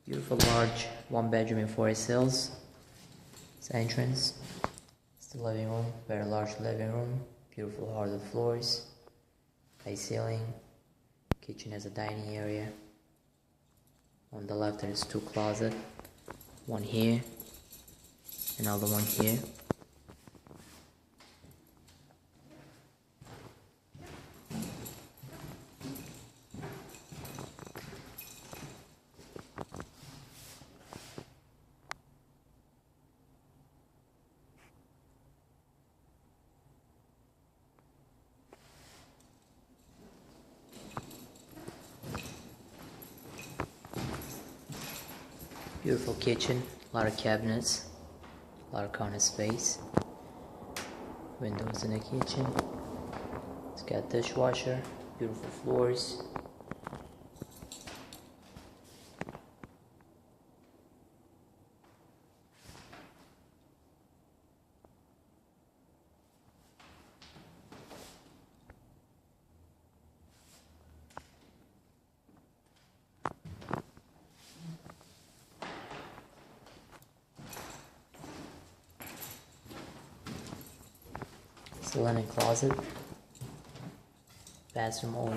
Beautiful large 1 bedroom and 4 cells. It's entrance. It's the living room. Very large living room. Beautiful hardwood floors. High ceiling. Kitchen has a dining area. On the left there is 2 closets. One here. Another one here. Beautiful kitchen, a lot of cabinets, a lot of counter space. Windows in the kitchen. It's got dishwasher, beautiful floors. It's a linen closet. Bathroom over